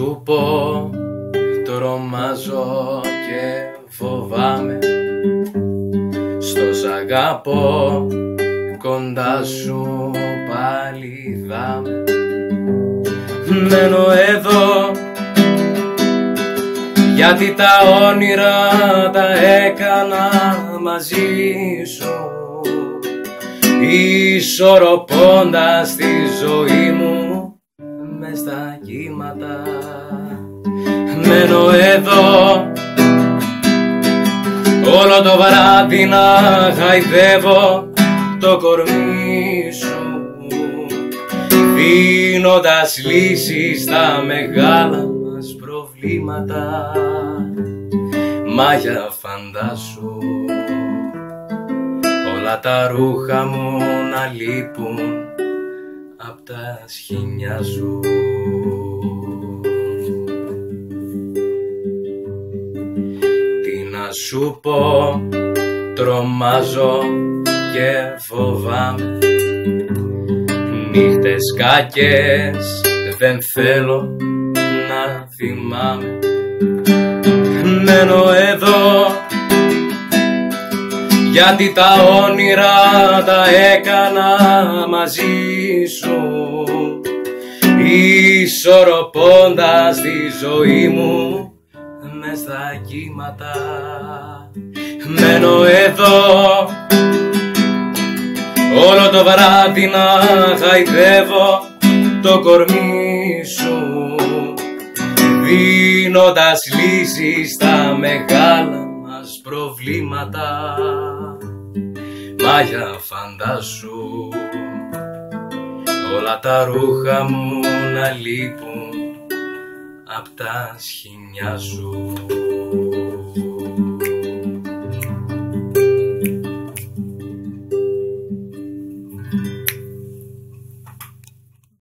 σου πω, τρομάζω και φοβάμαι. Στο σ' αγαπώ, κοντά σου πάλι δάμε. Μένω εδώ, γιατί τα όνειρα τα έκανα μαζί σου, ισορροπώντας τη ζωή μου μες στα κύματα. Μένω εδώ, όλο το βράδυ να χαϊδεύω το κορμί σου, δίνοντας λύσεις στα μεγάλα μας προβλήματα. Μα για φαντάσου όλα τα ρούχα μου να λείπουν απ' τα σχοινιά σου. Τι να σου πω, τρομάζω και φοβάμαι. Νύχτες κακές δεν θέλω να θυμάμαι. Μένω εδώ, γιατί τα όνειρα τα έκανα μαζί σου, ισορροπώντας τη ζωή μου μες στα κύματα. Μένω εδώ, όλο το βράδυ να χαϊδεύω το κορμί σου, δίνοντας λύσεις στα μεγάλα μας προβλήματα. Μα για φαντάσου όλα τα ρούχα μου να λείπουν απ' τα σχοινιά σου.